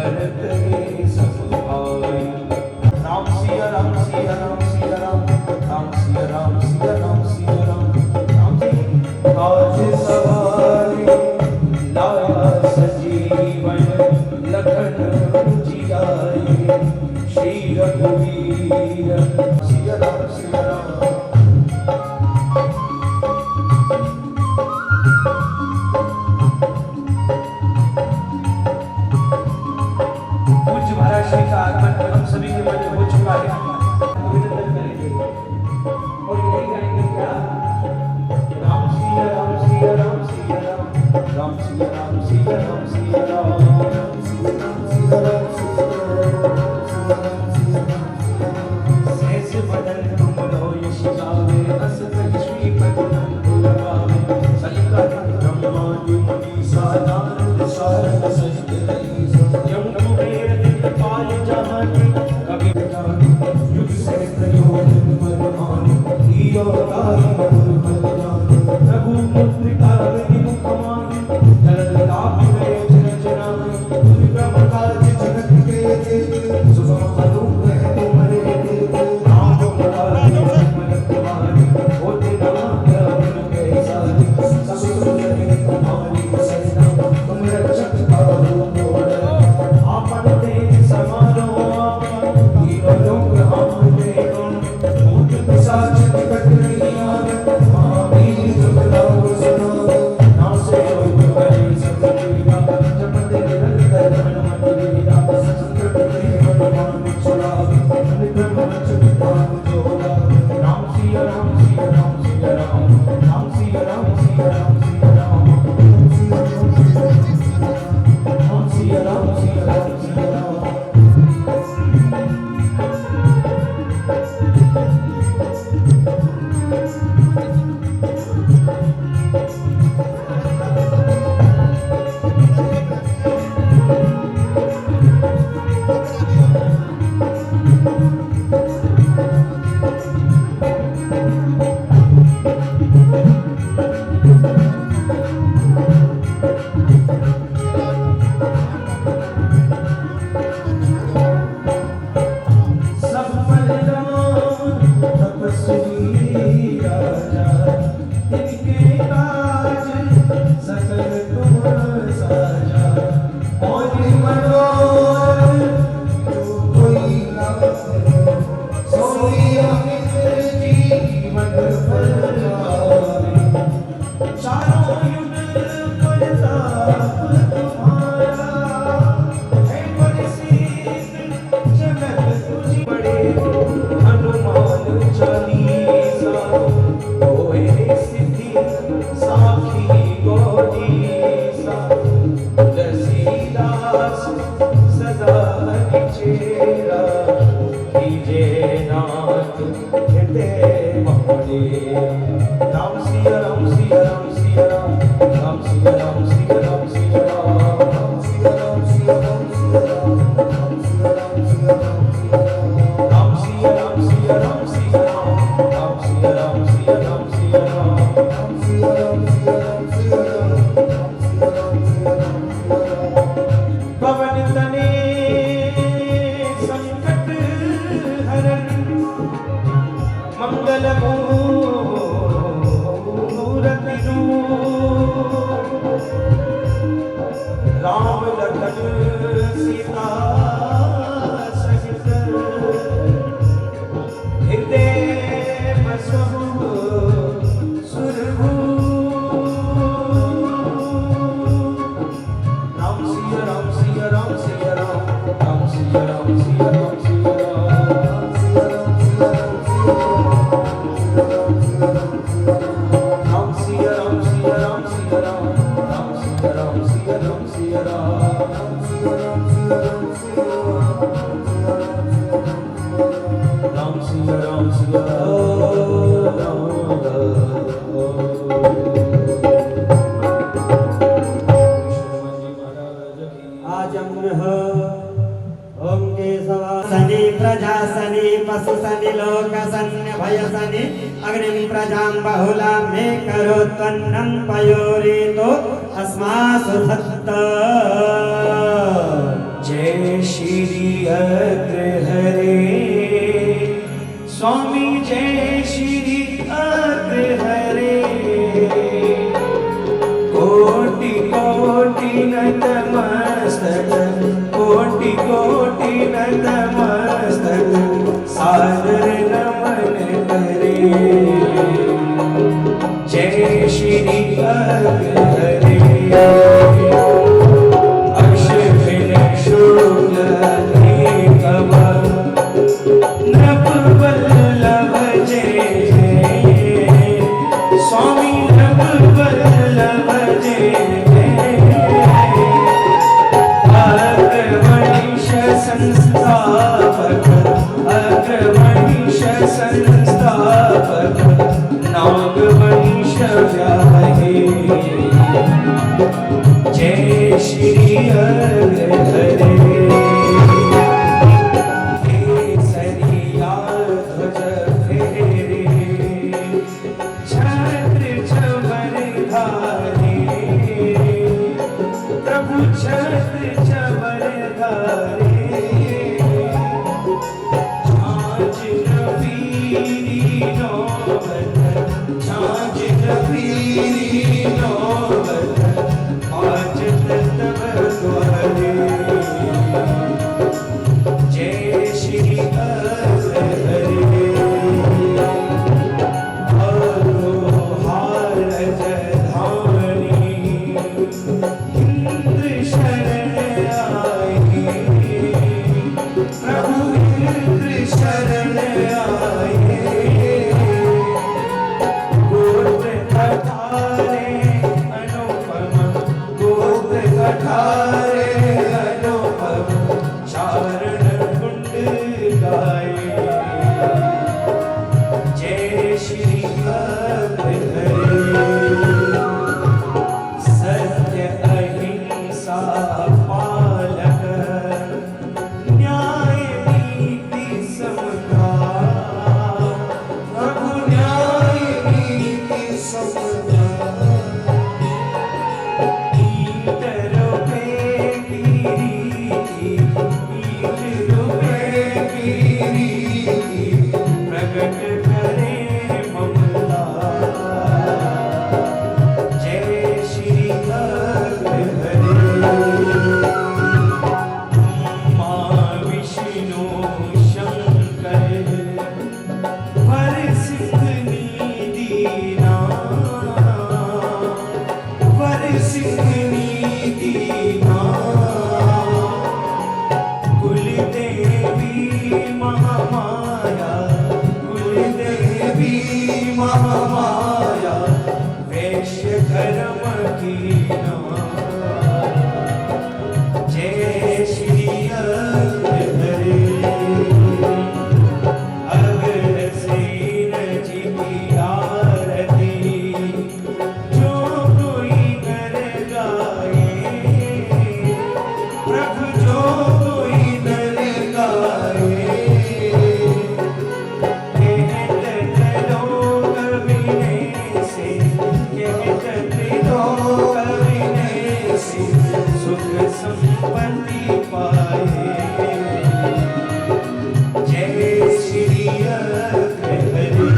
भरत रे सब भाई। राम सिया राम सिया राम सिया राम, राम सिया राम सिया राम सिया राम। राम जी आज सवारी लाया सजीवन, लखन जियाए श्री रघुवीर। सिया राम सिया राम। पूज्य महाराज श्री का आगमन हम सभी के मन में हो चुका है। अभिनंदन करेंगे और यही गाएंगे क्या? राम सिया राम सिया राम सिया राम, राम सिया राम सिया राम सिया राम, राम सिया राम सिया राम सिया राम। सहस बदन तुम लो यश गावे, अस कहि श्रीपति नंद लगावे। सलिका ब्रह्मादि मुनि सा नारद सारद सहित रही। यम कुबेर दिखपाल जहान, कवि युग सहस्त्र योजन मरमान। लियो ताहि मधुर फल जान, रघुमुद्रिका मुख माहि। जल लाभ गए जनाहि, तुम ब्रह्म काज जगत के जेते। सुगम अनुग्रह तुम्हारे देते, राम दुलारी मन तुम्हारी। होते न ज्ञान के सारी, सब सुंदर तुम्हारी सैना। तुम रक्षक करो मोर, आपन तेज समारो आपन। तीनों लोक हमने गुण, भूत पिशाच निकट नहीं आवे। महावीर जब लाओ सुनाओ, नासे रोग हरे सब पीरा। जपत निरंतर हनुमत वीरा, संकट ते हनुमान छुड़ावे। निकट वचन ध्यान जोगा, राम सिया राम सिया राम सिया राम, राम सिया राम सिया राम सिया राम, राम सिया राम सिया राम सिया राम। सब बलराम तपस्वी राजा, इनके काज सकल तुम साजा। और मनोरथ जो कोई लावे, सोई अमित जीवन फल पावे। चारों युग प्रताप तुम्हारा, है बड़े शीघ्र जगत तुझी बड़े। हनुमान चालीसा होए सिद्धि, साखी गौरीसा। तुलसीदास सदा हरिचेरा, कीजे नाथ हृदय मोरे। राम सिया राम सिया राम सिया राम, राम सिया राम सिया राम सिया राम, राम सिया राम सिया राम सिया राम, राम सिया राम सिया राम सिया राम, राम सिया राम सिया राम सिया राम, राम सिया राम सिया राम सिया राम, राम सिया राम सिया राम सिया राम, राम सिया राम सिया राम सिया राम। पवन तने संकट हरण, मंगल मूरति रूप। राम लखन सीता सहित, हृदय बसहु सुरभूप। राम सिया राम सिया राम सिया राम, राम सिया राम सिया राम सिया राम, राम सिया राम सिया राम सिया राम, राम सिया राम सिया राम सिया राम, राम सिया राम सिया राम सिया राम, राम सिया राम सिया राम सिया राम, राम सिया राम सिया राम। ओम केशवा सनि प्रजा सनि पशु सनि लोक सन्य भय सनि अग्निं प्रजां बहुला मे करो त्वन्नं पयोरितो अस्मासु धत्त। जय अग्र हरे स्वामी जय श्री अग्र हरे कोटि कोटि नतमस्तक कोटि कोटि नतमस्तक सादर नमन करे जय श्री अग्र हरे अक्षभिन शुक्ल एकव नभ वल्लभ जय जय स्वामी नभ वल्लभ जय अग्रवंश संस्थापक अग्रवंश संस्थापक नागवंश व्याहे जय श्री अग्र हरे केसरिया ध्वज फेरे छत्र छबरधारे प्रभु छत्र छबरधारे छाछ नफीरी नौबत छाछ नफीरी नौबत आज तब द्वारे जय श्री अग्र हरे अरोहार जधानी इंद्र शरण आए प्रभु इंद्र शरण आए गोत्र कठारे अनुपम गोत्र कठारे अनुपम चारण कुंड गाए जय श्री अग्र हरे सत्य अहिंसा पालक न्याय नीति समता प्रभु न्याय नीति समता ईट रुपे की रीति ईट रुपे की रीति प्रगट करे ममता जय श्री अग्र हरे माँ विष्णु शंकर वर सिद्ध दीना वर सिद्ध दीना कुलदेवी महामाया कुलदेवी महामाया वैश्य धर्म कीना जय श्री अग्र हरे अग्रसेन जी की आरती जो कोई कर गाए प्रभु जो कोई नर गाए कहत त्रिलोक विनय से कहत त्रिलोक विनय से सुख संपत्ति पाए जय श्री अग्र हरे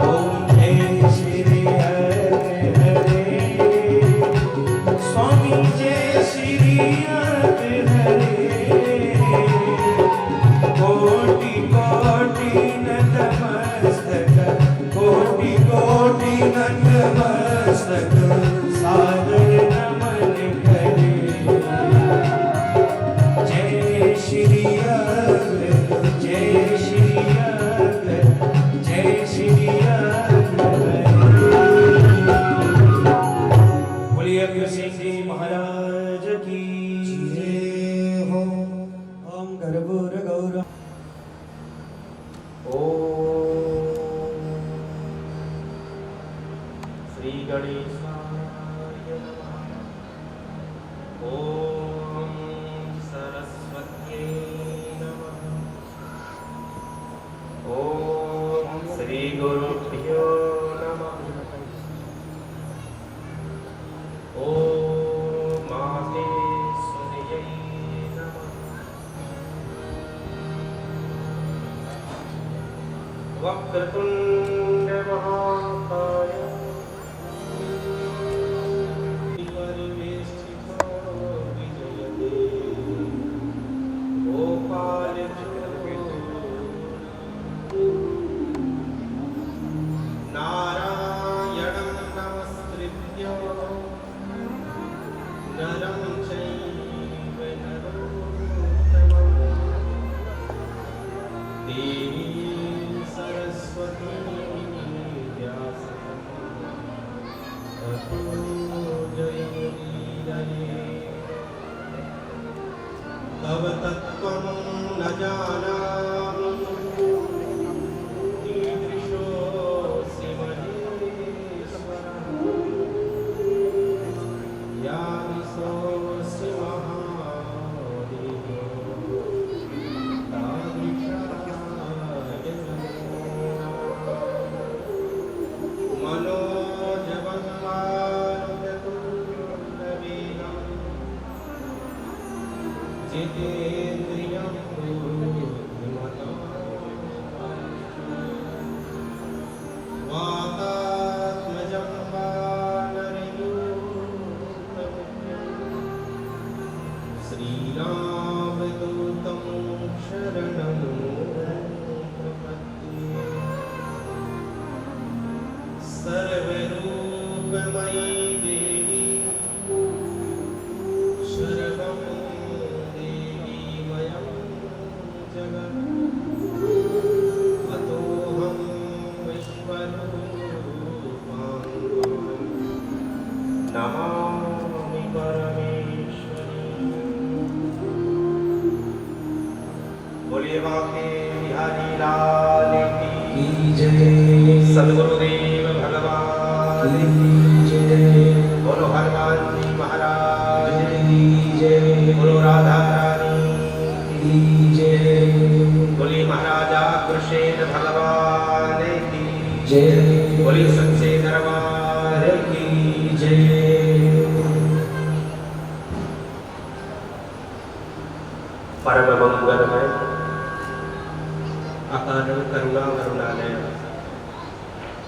ओम जय श्री अग्र हरे स्वामी जय श्री अग्र हरे कोटि कोटि नतमस्तक कोटि कोटि नतमस्तक सादर नमन करे जय श्री अग्र जय श्री अग्र जय श्री अग्र बोलिए अग्रसेन जी महाराज की जय हो वक्रतुंड महाकाय परिवेष्टितो विजयते नारायणं नमस्कृत्य नरं चैव नरोत्तमं देवीं सरस्वतीं व्यासं ततो जयमुदीरये। तव तत्त्वं न जानामि कीदृशोऽसि महेश्वरः यादृशोऽसि महादेवो तादृशाय मनोजवं मारुततुल्यवेगम् जितेन्द्रियं बुद्धिमतां वातात्मजं वानरयूथमुख्यं श्रीरामदूतं शरणं प्रपद्ये। सर्वरूपमयी देवी सर्वं देवीमयं जगत् अतोऽहं विश्वरूपाङ्गं नमामि परमेश्वरी। बोलिए बांके बिहारी लाल की जय। सद्गुरुदेव भगवान की जय। बोलो हनुमान जी महाराज की जय। बोलो राधा रानी की जय। बोली महाराजा कृष्ण भगवान की जय। बोली सच्चे दरबार की जय। परम मंगलमय अकारण करुणा करुणालय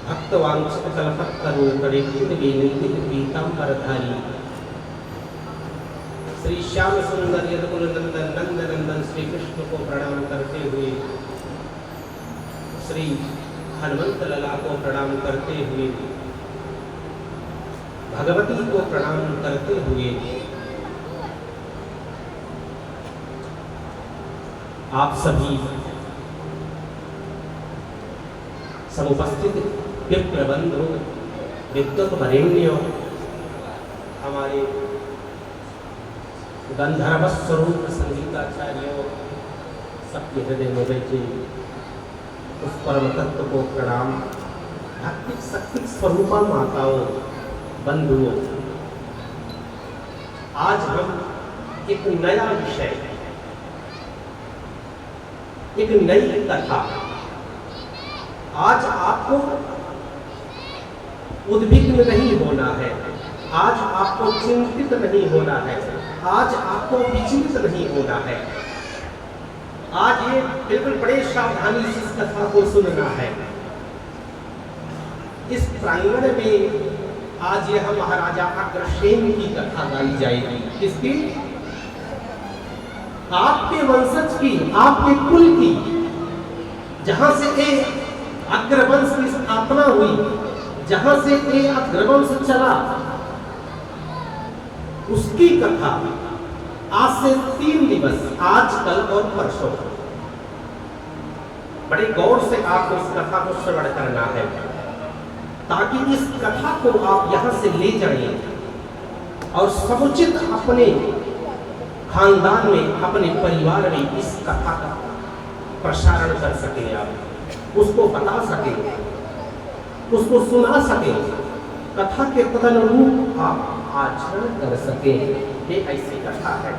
भक्तवांछित कल्पतरुकरे विनती पीतांबरधारी श्री श्याम सुंदर यदुकुल नंदन नंदनंदन श्री कृष्ण को प्रणाम करते हुए, श्री हनुमंत लला को प्रणाम करते हुए, भगवती को प्रणाम करते हुए आप सभी समुपस्थित विप्रबंधु विद्वत वरेण्य हमारे गंधर्व स्वरूप संगीताचार्यों सबके हृदय में बैठे उस परम तत्व को प्रणाम। भक्ति शक्ति स्वरूपा माताओं बंधुओं, आज हम एक नया विषय, एक नई कथा, आज आपको उद्विग्न नहीं होना है, आज आपको चिंतित नहीं होना है, आज आपको विचलित नहीं होना है। आज ये बिल्कुल बड़े सावधानी से इस कथा को सुनना है। इस प्रांगण में आज यह महाराजा अग्रसेन की कथा गाई जाएगी। किसकी? आपके वंशज की, आपके कुल की, जहां से ये अग्रवंश की स्थापना हुई, जहां से ये अग्रवंश चला, उसकी कथा आज से 3 दिवस, आज, कल और परसों, बड़े गौर से आपको इस कथा को श्रवण करना है, ताकि इस कथा को आप यहां से ले जाएं और समुचित अपने खानदान में, अपने परिवार में इस कथा का प्रसारण कर सके, आप उसको बता सके, उसको सुना सके, कथा के तदनुरूप आप आचरण कर सके। ये ऐसी कथा है।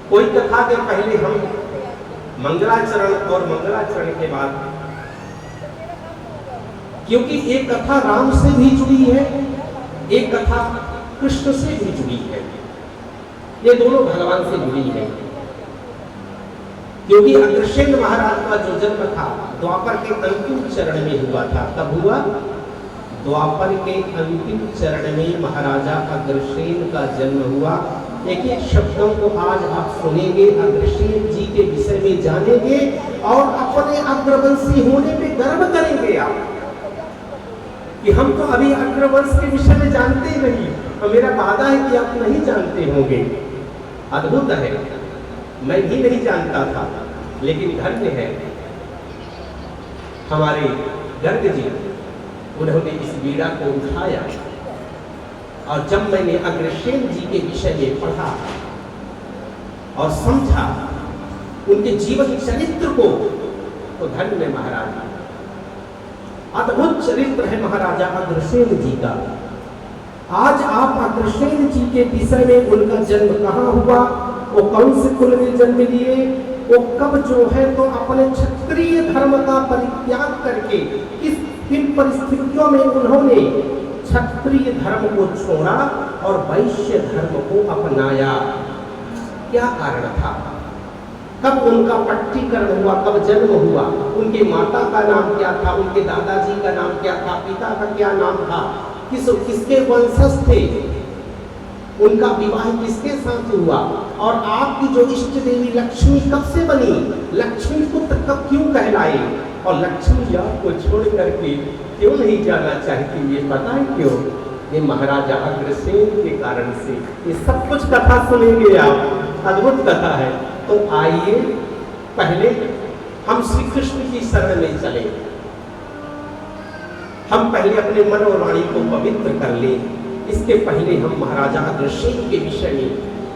कोई कथा के पहले हम मंगलाचरण और मंगलाचरण के बाद, क्योंकि एक कथा राम से भी जुड़ी है, एक कथा कृष्ण से भी जुड़ी है, ये दोनों भगवान से जुड़ी है। क्योंकि अग्रसेन महाराज का जो जन्म था द्वापर के अंतिम चरण में हुआ था। कब हुआ? द्वापर के अंतिम चरण में महाराजा अग्रसेन का जन्म हुआ। एक एक शब्दों को आज आप सुनेंगे, अग्रसेन जी के विषय में जानेंगे और अपने अग्रवंशी होने पे गर्व करेंगे आप कि हम तो अभी अग्रवंश के विषय में जानते ही नहीं, और मेरा वादा है कि आप नहीं जानते होंगे। अद्भुत है, मैं भी नहीं जानता था, लेकिन धन्य है हमारे गर्ग जी, उन्होंने इस बीड़ा को उठाया। और जब मैंने अग्रसेन जी के विषय में पढ़ा और समझा उनके जीवन चरित्र को, तो धन्य महाराज, अद्भुत चरित्र है महाराजा अग्रसेन जी का। आज आप अग्रसेन जी के विषय में, उनका जन्म कहाँ हुआ, वो कौन से कुल में जन्म लिए, वो कब जो है तो अपने क्षत्रिय धर्म का परित्याग करके किन परिस्थितियों में उन्होंने क्षत्रिय धर्म को छोड़ा और वैश्य धर्म को अपनाया, क्या कारण था? कब उनका पट्टीकरण हुआ, कब जन्म हुआ, उनके माता का नाम क्या था, उनके दादाजी का नाम क्या था, पिता का क्या नाम था, किसके वंशज थे, उनका विवाह किसके साथ हुआ, और आपकी जो इष्ट देवी लक्ष्मी कब से बनी, लक्ष्मी पुत्र कब क्यों कहलाए, और लक्ष्मी आपको छोड़ करके क्यों नहीं जाना चाहती, ये पता है क्यों? ये महाराजा अग्रसेन के कारण से। ये सब कुछ कथा सुनेंगे आप, अद्भुत कथा है। तो आइए पहले हम श्री कृष्ण की शरण में चले, हम पहले अपने मन और वाणी को पवित्र कर लें। इसके पहले हम महाराजा अग्रसेन के विषय में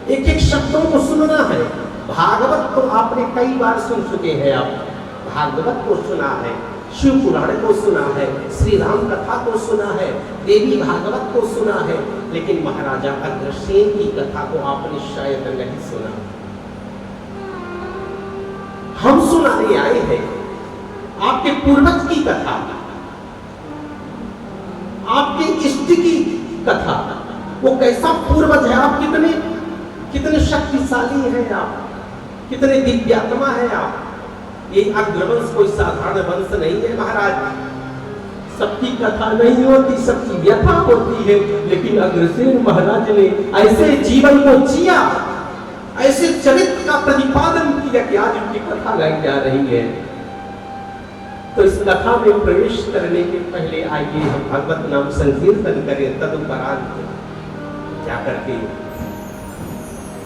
एक एक शब्दों को सुनना है। भागवत तो आपने कई बार सुन चुके हैं, आप भागवत को सुना है, शिव पुराण को सुना है, श्री राम कथा को सुना है, देवी भागवत को सुना है, लेकिन महाराजा अग्रसेन की कथा को आपने शायद नहीं सुना। हम सुनाने आए हैं आपके पूर्वज की कथा, आपके इष्ट की कथा। वो कैसा पूर्वज है, आप कितने शक्तिशाली हैं, आप कितने दिव्यात्मा हैं आप। ये अग्रवंश कोई साधारण वंश नहीं है महाराज, सबकी कथा नहीं होती, सबकी व्यथा होती है, लेकिन अग्रसेन महाराज ने ऐसे जीवन को जिया, ऐसे चरित्र का प्रतिपादन किया कि आज उनकी कथा गाई जा रही है। तो इस कथा में प्रवेश करने के पहले आइए हम भगवत नाम संकीर्तन करें, तदुपरांत जाकर के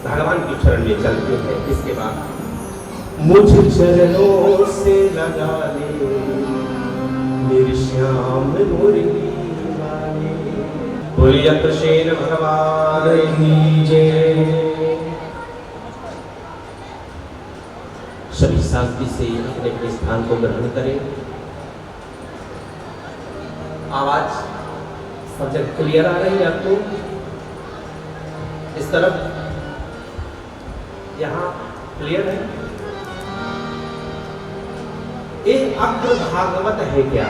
भगवान की शरण में चलते हैं। इसके बाद मुझ चरणों से लगा ले मेरे श्याम मुरली वाले, बोलिए अग्रसेन भगवान की जय। सभी शांति से अपने अपने स्थान को ग्रहण करें। आवाज सब जगह क्लियर आ रही है आपको? इस तरफ यहाँ क्लियर है? ये अग्र भागवत है क्या?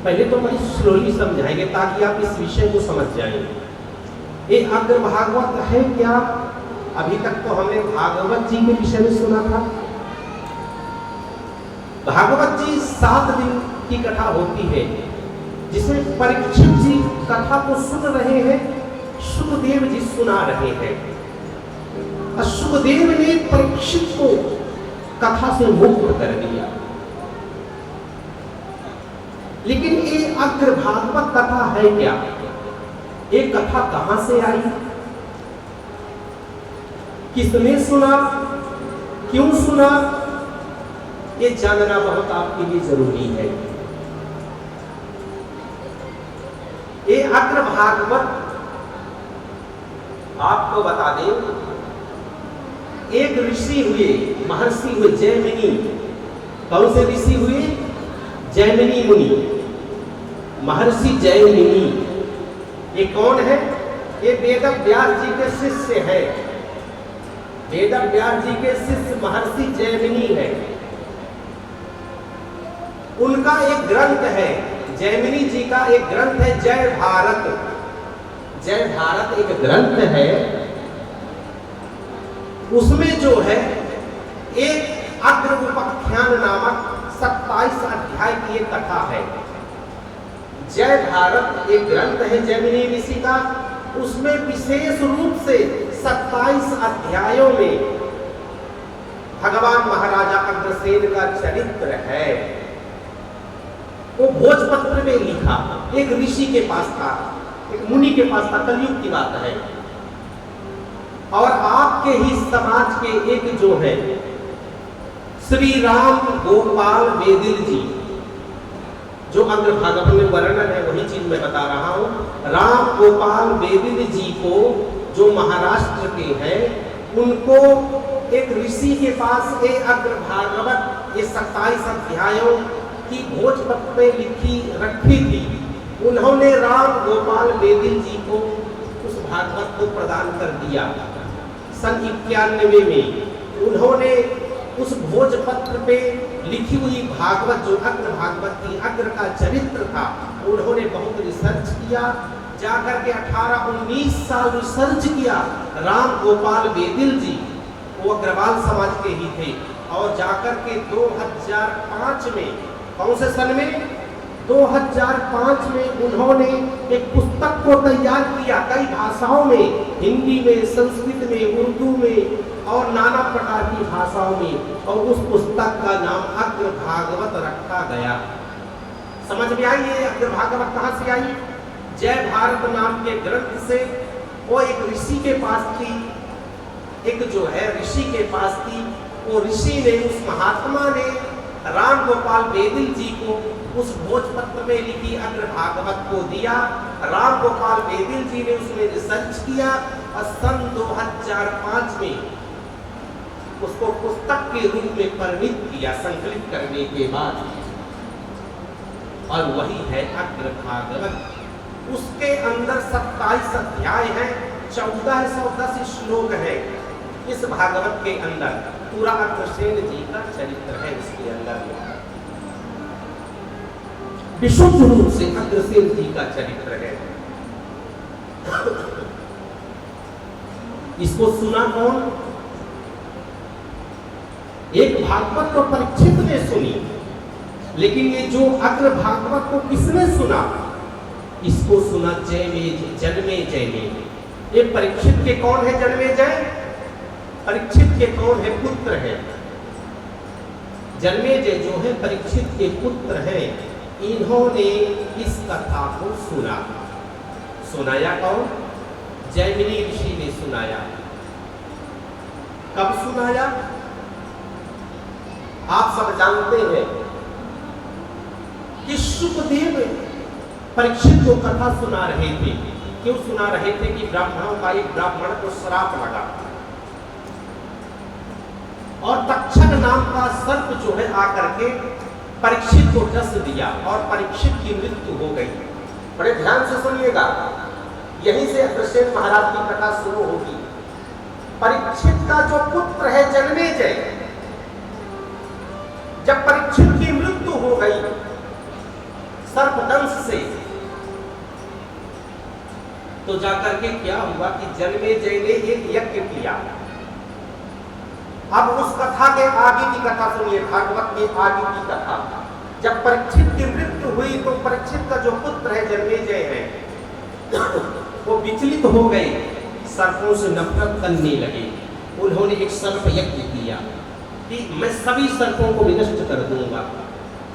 पहले तो बड़ी स्लोली समझाएंगे ताकि आप इस विषय को समझ जाएं। ये अग्र भागवत है क्या? अभी तक तो हमने भागवत जी के विषय में सुना था। भागवत जी 7 दिन की कथा होती है, जिसमें परीक्षित जी कथा को सुन रहे हैं, सुखदेव जी सुना रहे हैं। और सुखदेव ने परीक्षित को कथा से मुक्त कर दिया। लेकिन ये अग्र भागवत कथा है क्या? ये कथा कहां से आई, किसने सुना, क्यों सुना, ये जानना बहुत आपके लिए जरूरी है। ये अग्र भागवत आपको बता दें, एक ऋषि हुए, महर्षि हुए जैमिनी। कौन से ऋषि हुए? जैमिनी मुनि, महर्षि जैमिनी। ये कौन है? ये वेद व्यास जी के शिष्य है। वेद व्यास जी के शिष्य महर्षि जैमिनी है। उनका एक ग्रंथ है, जैमिनी जी का एक ग्रंथ है जय भारत। जय भारत एक ग्रंथ है, उसमें जो है एक अग्र उपाख्यान नामक 27 अध्याय की एक कथा है। जय भारत एक ग्रंथ है जैमिनी ऋषि का, उसमें विशेष रूप से 27 अध्यायों में भगवान महाराजा अग्रसेन का चरित्र है। वो भोजपत्र में लिखा, एक ऋषि के पास था, एक मुनि के पास था, कलयुग की बात है। और आपके ही समाज के एक जो है श्री राम गोपाल वेदिल जी, जो अग्र भागवत में वर्णन है वही चीज मैं बता रहा हूं। राम गोपाल वेदिल जी को जो महाराष्ट्र के हैं, उनको एक ऋषि के पास ये अग्र भागवत ये 27 अध्यायों की भोजपत्र पे लिखी रखी थी। उन्होंने राम गोपाल वेदिल जी को उस भागवत को प्रदान कर दिया। सन 91 में उन्होंने उस भोजपत्र पे लिखी हुई भागवत जो अग्र भागवत थी, अग्र का चरित्र था, उन्होंने बहुत रिसर्च किया। जाकर के 18-19 साल रिसर्च किया। राम गोपाल वेदिल जी वो अग्रवाल समाज के ही थे। और जाकर के 2005 में, कौन से सन में, 2005 में उन्होंने एक पुस्तक को तैयार किया कई भाषाओं में, हिंदी में, संस्कृत में, उर्दू में और नाना प्रकार की भाषाओं में, और उस पुस्तक का नाम अग्र भागवत रखा गया। समझ में आई ये अग्र भागवत कहाँ से आई? जय भारत नाम के ग्रंथ से। वो एक ऋषि के पास थी, एक जो है ऋषि के पास थी। वो ऋषि ने, उस महात्मा ने राम गोपाल वेदिल जी को उस भोजपत्र में लिखी अग्र भागवत को दिया। राम गोपाल वेदिल जी ने उसमें रिसर्च किया और सन 2005 में उसको पुस्तक के रूप में परिणित किया, संकलित करने के बाद, और वही है अग्र भागवत। उसके अंदर 27 अध्याय हैं, 1410 श्लोक है। इस भागवत के अंदर पूरा अग्रसेन जी का चरित्र है। इसके अंदर विशुद्ध रूप से अग्रसेन जी का चरित्र है। इसको सुना कौन? एक भागवत को परीक्षित ने सुनी, लेकिन ये जो अग्र भागवत को किसने सुना? इसको सुना जन्मेजय ने। ये परीक्षित के कौन है? जन्मेजय। परीक्षित के कौन है? पुत्र है। जन्मेजय जो है परीक्षित के पुत्र हैं। इन्होंने इस कथा को सुना। सुनाया कौन? जैमिनी ऋषि ने सुनाया। कब सुनाया? आप सब जानते हैं कि शुकदेव परीक्षित को कथा सुना रहे थे। क्यों सुना रहे थे? कि ब्राह्मणों का एक ब्राह्मण को श्राप लगा और तक्षक नाम का सर्प जो है आकर के परीक्षित को डस दिया और परीक्षित की मृत्यु हो गई। बड़े ध्यान से सुनिएगा, यहीं से अग्रसेन महाराज की कथा शुरू होगी। परीक्षित का जो पुत्र है जन्मेजय, जब परीक्षित की मृत्यु हो गई सर्पदंश से, तो जाकर के क्या हुआ कि जन्मेजय ने एक यज्ञ किया। अब उस कथा के आगे की कथा सुनिए, भागवत के आगे की कथा। जब परीक्षित की मृत्यु हुई तो परीक्षित का जो पुत्र है जन्मेजय है, वो विचलित हो गए, सर्पों से नफरत करने लगे। उन्होंने एक सर्प यज्ञ किया कि मैं सभी सर्पों को विनष्ट कर दूंगा।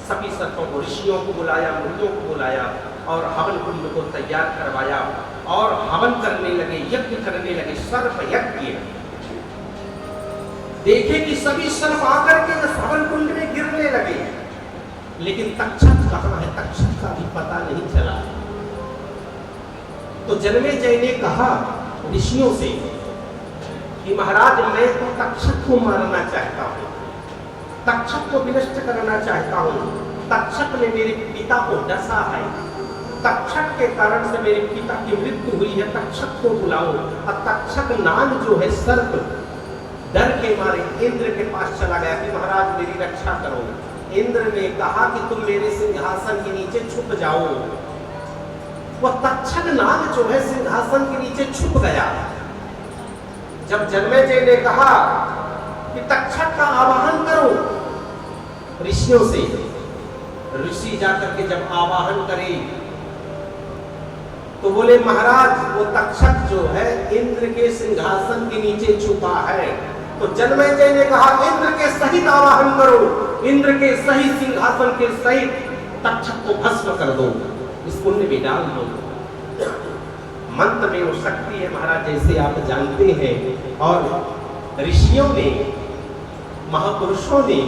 सभी सर्पों को, ऋषियों को बुलाया, मुनियों को बुलाया और हवन कुंड को तैयार करवाया और हवन करने लगे, यज्ञ करने लगे, सर्प यज्ञ। देखे कि सभी सर्प आकर के हवन कुंड में गिरने लगे, लेकिन तक्षक कहाँ है? तक्षक का भी पता नहीं चला। तो जन्मेजय ने कहा ऋषियों से कि महाराज मैं तो तक्षक को मारना चाहता हूँ, तक्षक को विनष्ट करना चाहता हूँ। तक्षक ने मेरे पिता को डसा है, तक्षक के कारण से मेरे पिता की मृत्यु हुई है, तक्षक को बुलाओ। और तक्षक नाग जो है सर्प डर के मारे इंद्र के पास चला गया कि महाराज मेरी रक्षा करो। इंद्र ने कहा कि तुम मेरे सिंहासन के नीचे छुप जाओ। वह तक्षक नाग जो है सिंहासन के नीचे छुप गया। जब जन्मेजय ने कहा कि तक्षक का आवाहन करो ऋषियों से। ऋषि जाकर के जब आवाहन करे तो बोले महाराज वो तक्षक जो है इंद्र के सिंहासन के नीचे छुपा है। तो जन्मेजय ने कहा इंद्र के सहित आवाहन करो, इंद्र के सही सिंहासन के सहित तक्षक को भस्म कर दो, इस कुंड में डाल दो। मंत्र में वो शक्ति है महाराज, जैसे आप जानते हैं। और ऋषियों ने, महापुरुषों ने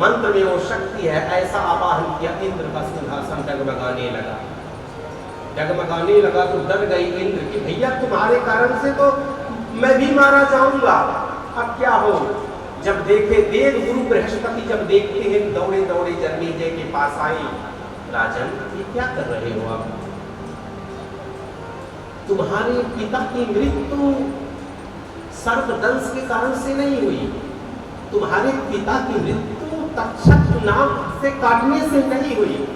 मंत्र में वो शक्ति है, ऐसा आवाहन किया, इंद्र का सिंहासन डगमगाने लगा। डगमगाने लगा तो डर गई इंद्र कि भैया तुम्हारे कारण से तो मैं भी मारा जाऊंगा, अब क्या हो। जब देखे देव गुरु बृहस्पति जब देखते हैं दौड़े दौड़े जन्मेजय के पास आए, राजन ये क्या कर रहे हो आप, तुम्हारे पिता की मृत्यु सर्पदंश के कारण से नहीं हुई, तुम्हारे पिता की मृत्यु तक्षक नाग से काटने से नहीं हुई,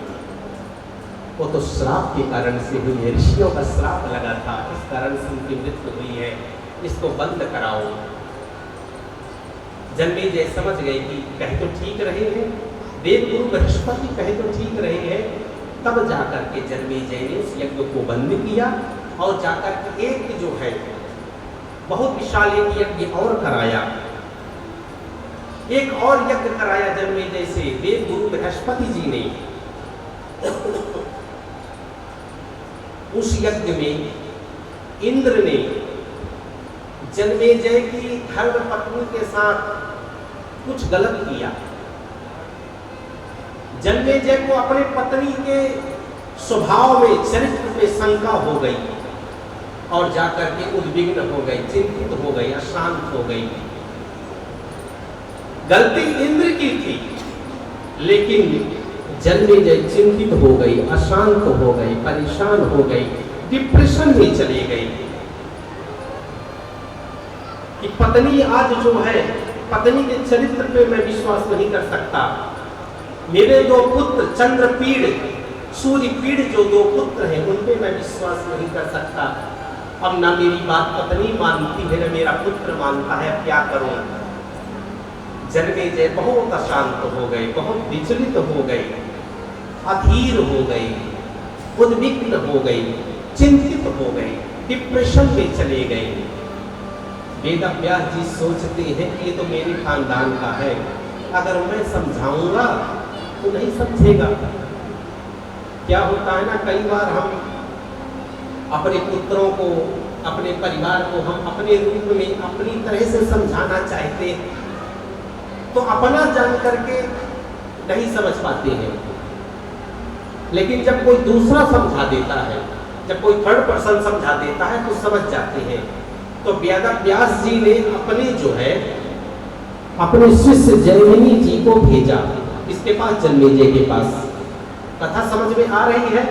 वो तो श्राप के कारण से हुई है। ऋषियों का श्राप लगा था, इस कारण से उनकी मृत्यु हुई है, इसको बंद कराओ। जन्मेजय समझ गए कि कहे तो ठीक रहे हैं, देवगुरु बृहस्पति कहे तो ठीक रहे हैं। तब जाकर के जन्मेजय ने इस यज्ञ को बंद किया और जाकर के एक जो है बहुत विशाल एक यज्ञ और कराया, एक और यज्ञ कराया जन्मेजय से देवगुरु बृहस्पति जी ने। उस यज्ञ में इंद्र ने जन्मेजय की धर्म पत्नी के साथ कुछ गलत किया। जन्मेजय को अपने पत्नी के स्वभाव में, चरित्र में शंका हो गई और जाकर के उद्विग्न हो गई, चिंतित हो गई, अशांत हो गई। गलती इंद्र की थी, लेकिन जन्मेजय चिंतित हो गई, अशांत हो गई, परेशान हो गई, डिप्रेशन में चली गई कि पत्नी आज जो है, पत्नी के चरित्र पे मैं विश्वास नहीं कर सकता। मेरे दो पुत्र चंद्रपीड़, सूर्यपीड़ जो दो पुत्र हैं, उन पे मैं विश्वास नहीं कर सकता। अब ना मेरी बात पत्नी मानती है, ना मेरा पुत्र मानता है, अब क्या करूं। जन्मेजय बहुत अशांत हो गए, बहुत विचलित हो गए, अधीर हो गए, उद्विग्न हो गए, चिंतित हो गए, डिप्रेशन में चले गए। वेद व्यास जी सोचते हैं कि ये तो मेरे खानदान का है, अगर मैं समझाऊंगा तो नहीं समझेगा। क्या होता है ना, कई बार हम अपने पुत्रों को, अपने परिवार को हम अपने रूप में, अपनी तरह से समझाना चाहते हैं, तो अपना जान करके नहीं समझ पाते हैं। लेकिन जब कोई दूसरा समझा देता है, जब कोई थर्ड पर्सन समझा देता है तो समझ जाते हैं। तो वेद व्यास जी ने अपने जो है, अपने शिष्य जैमिनी जी को भेजा, इसके पास, जन्मेजय के पास। कथा समझ में आ रही है?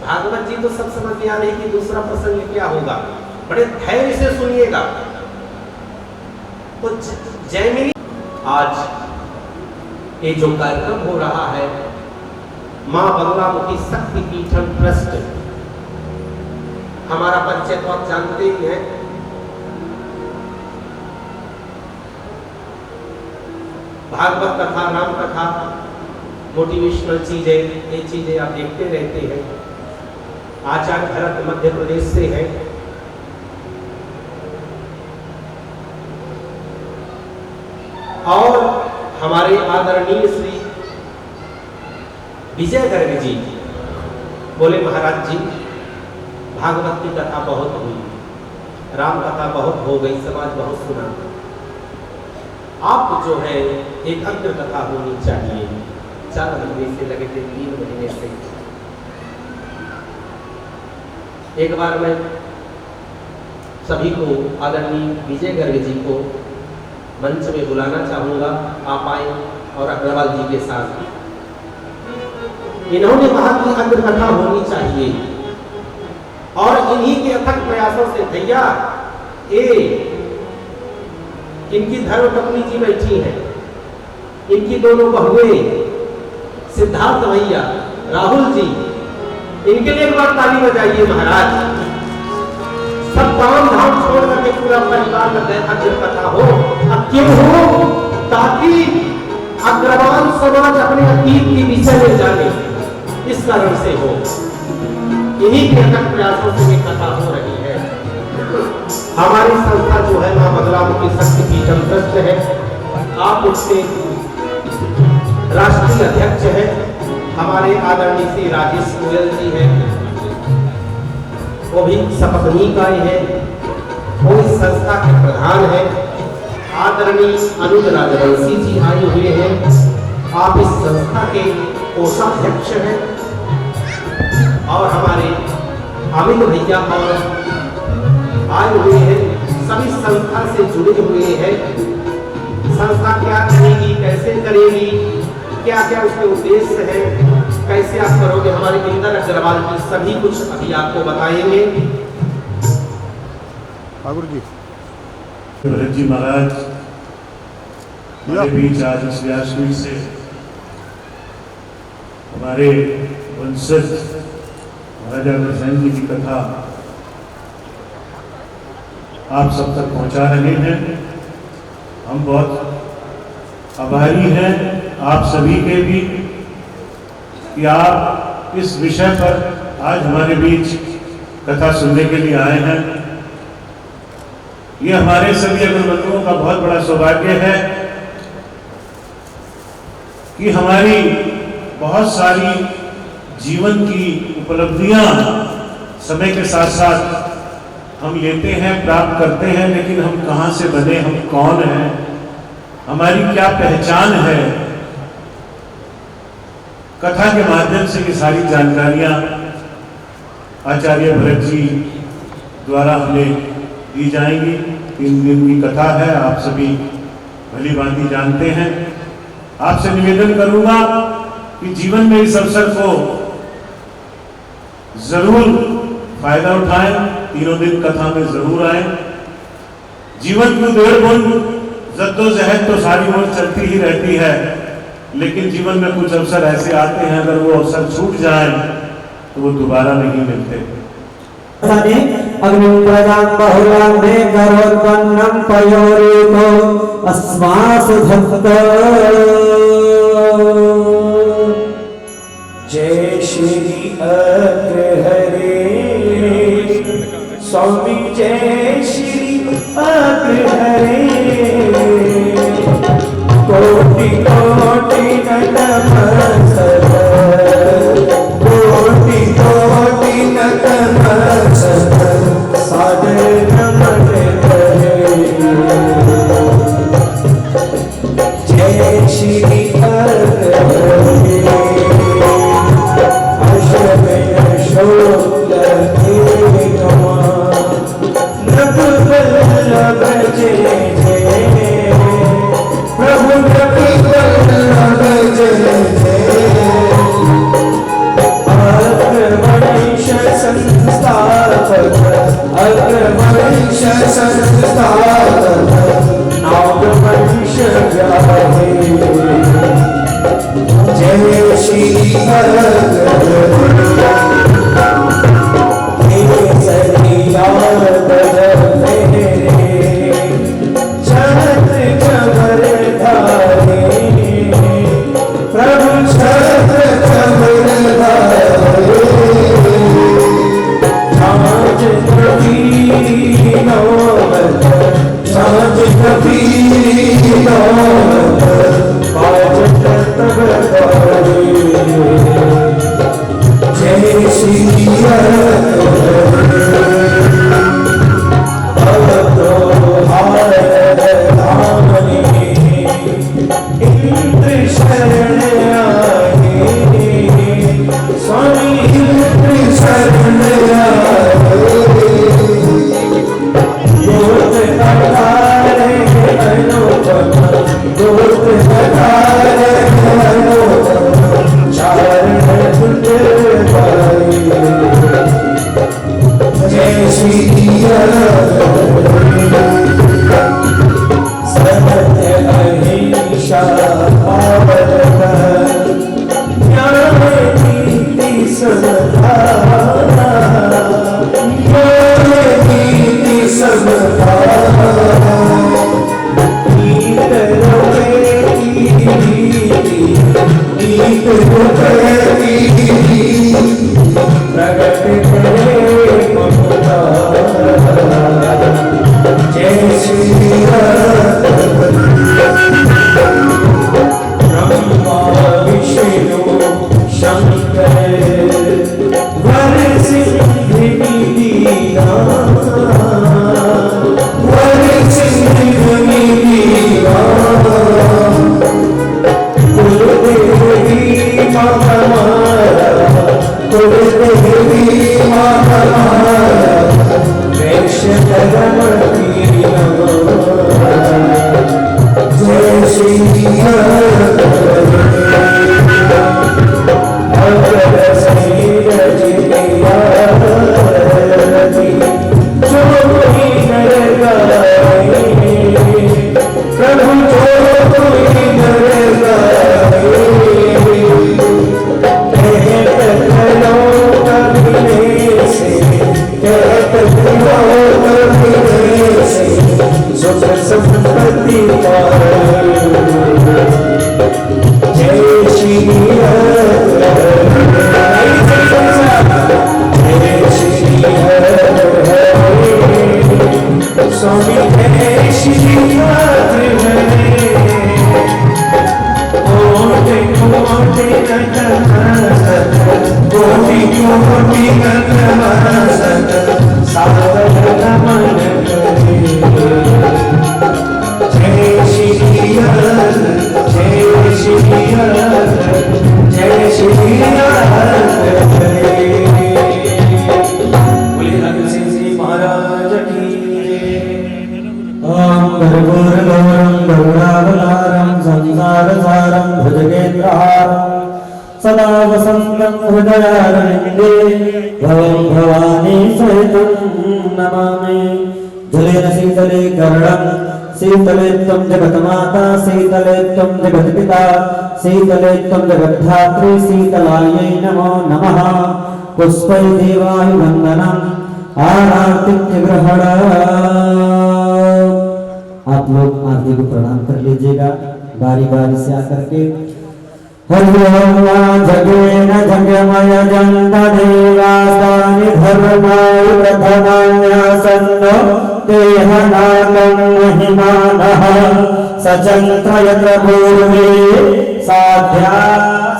भागवत जी तो सब समझ में आ रही कि दूसरा प्रसंग क्या होगा, बड़े धैर्य से सुनिएगा। तो जैमिनी, आज ये जो कार्यक्रम हो रहा है, मां बगलामुखी शक्ति पीठम ट्रस्ट, हमारा परिचय तो आप जानते ही हैं। भागवत कथा, राम कथा, मोटिवेशनल चीजें, ये चीजें आप देखते रहते हैं। आचार्य भरत मध्य प्रदेश से है, और हमारे आदरणीय श्री विजय गर्ग जी बोले महाराज जी, भागवत की कथा बहुत हुई, राम कथा बहुत हो गई, समाज बहुत सुना, आप जो है एक अग्र कथा होनी चाहिए। 4 महीने से लगे थे, 3 महीने से। एक बार मैं सभी को, आदरणीय विजय गर्ग जी को मंच में बुलाना चाहूंगा, आप आए और अग्रवाल जी के साथ। इन्होंने कहा कि अग्र कथा होनी चाहिए, और इन्हीं के अथक प्रयासों से भैया इनकी धर्मपत्नी जी बैठी हैं, इनकी दोनों बहुएं, सिद्धार्थ भैया, राहुल जी, इनके लिए एक बार ताली बजाइए महाराज। सब काम धाम छोड़ करके पूरा परिवार में अग्र कथा हो, क्यों हो? ताकि अग्रवाल समाज अपने अतीत के विषय में जाने, इस कारण से हो। इन्हीं के अथक प्रयासों से ये कथा हो रही है। हमारी संस्था जो है मां बगलामुखी शक्ति पीठम ट्रस्ट है, आप उसके राष्ट्रीय अध्यक्ष है, हमारे आदरणीय श्री राजेश गोयल जी हैं, वो भी सपत्नी का है, वो इस संस्था के प्रधान है। आदरणीय अनुज राजवंशी जी आए हुए हैं, आप इस संस्था के कोषाध्यक्ष हैं। और हमारे अमित भैया और आए हुए हैं, सभी संस्था से जुड़े हुए हैं। संस्था क्या करेगी, कैसे करेगी, क्या क्या उसके उद्देश्य है, कैसे आप करोगे, हमारे इंदर अग्रवाल जी सभी कुछ अभी आपको बताएंगे। ठाकुर जी भरत जी महाराज हमारे बीच आज इस व्यासपीठ से हमारे वंशज महाराजा अग्रसेन जी की कथा आप सब तक पहुंचा रहे हैं। हम बहुत आभारी हैं आप सभी के भी कि आप इस विषय पर आज हमारे बीच कथा सुनने के लिए आए हैं। ये हमारे सभी अग्रबंधुओं का बहुत बड़ा सौभाग्य है कि हमारी बहुत सारी जीवन की उपलब्धियां समय के साथ साथ हम लेते हैं, प्राप्त करते हैं, लेकिन हम कहां से बने, हम कौन हैं, हमारी क्या पहचान है, कथा के माध्यम से ये सारी जानकारियां आचार्य भरत जी द्वारा हमें दी जाएंगी। 3 दिन की कथा है, आप सभी भली भांति जानते हैं। आपसे निवेदन करूंगा कि जीवन में इस अवसर को जरूर फायदा उठाएं, 3 दिन कथा में जरूर आए। जीवन की 1.5 बुन जद्दोजहद तो सारी उम्र चलती ही रहती है, लेकिन जीवन में कुछ अवसर ऐसे आते हैं, अगर वो अवसर छूट जाए तो वो दोबारा नहीं मिलते। अग्निं प्रजां बहुलां मे करोत्पन्नं पयोरेको अस्मासु भक्त। जय श्री अग्रहरे स्वामी, जय श्री अग्रहरे। कोटि कोटि नतमस्तक, कोटि कोटि नतमस्तक, सादर नमन करे। जय श्री अग्रहरे अश्वमेध शुक्ल नकुल जय जय प्रभु, नकुल जय जय। अग्रवंश संस्थापक, अग्रवंश संस्थापक, नागवंश जाहे। जय श्री अग्रहरे केसरिया बदले छत्र कमर धारे। प्रभु छत्र कमर धारे, छाछ कभी नौबत, छाछ कभी नौबत, बाजत तब तारे। जय श्री संपत्ति जय श्री स्वामी जय श्री कोटि कोटि सदा वसन्तं हृदयारविन्दे भवं भवानी सहितं नमामि जलेन शीतले कर्णं शीतले त्वं जगन्माता शीतले त्वं जगत्पिता शीतले त्वं जगद्धात्री शीतलायै नमो नमः पुष्पै देवाभिवन्दनम् आरती ग्रहण। आप लोग आरती को प्रणाम कर लीजिएगा बारी बारी से आकर के। हरिओम जगेन जगमय जन्त देवास्तानि धर्माय प्रथमान्यासन्नो देहनागं महिमानः सचन्त्र यत्र पूर्वे साध्या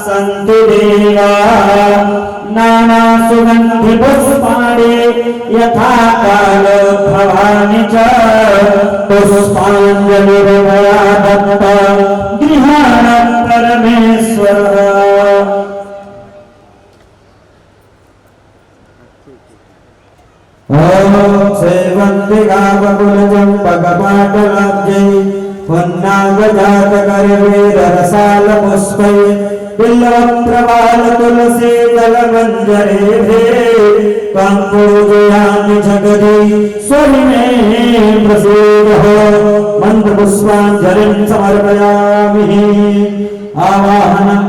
सन्ति देवा नाना सुगन्धि पुष्पाणि यथा कालोद्भवानि च पुष्पाञ्जलिर्मया दत्ता गृहाण परमेश्वर। ओम सेवन्तिकाकुलचम्पकपाटलाब्जै पुन्नागजातकरवेररसालपुष्पै बिल्वप्रवाल तुलसी दलमञ्जरेभे त्वं पूजयामि जगदि स्वरिमे प्रसीदः मन्त्रपुष्पाञ्जलिं समर्पयामि। आवाहनं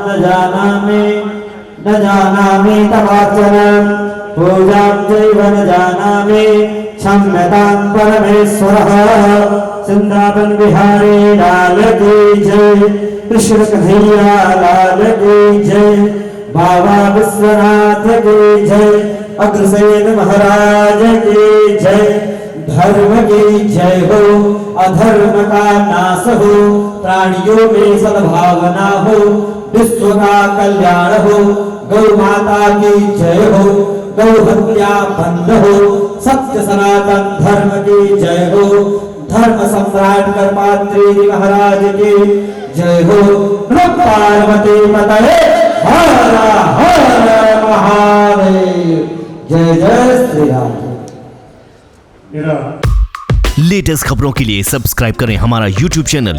न जानामि तवार्चनं पूजां चैव न जानामि क्षम्यतां परमेश्वरः। वृंदावन बिहारी लाल की जय, कृष्ण कन्हैया लाल की जय, बाबा विश्वनाथ की जय, अग्रसेन महाराज की जय। धर्म की जय हो, अधर्म का नाश हो, प्राणियों में सद्भावना हो, विश्व का कल्याण हो। गौ माता की जय हो, गौ हत्या बंद हो, सत्य सनातन धर्म की जय हो। धर्म सम्राट कर्मात्री महाराज की जय हो। पार्वती पतये हर हर महादेव। जय जय श्री राम। लेटेस्ट खबरों के लिए सब्सक्राइब करें हमारा YouTube चैनल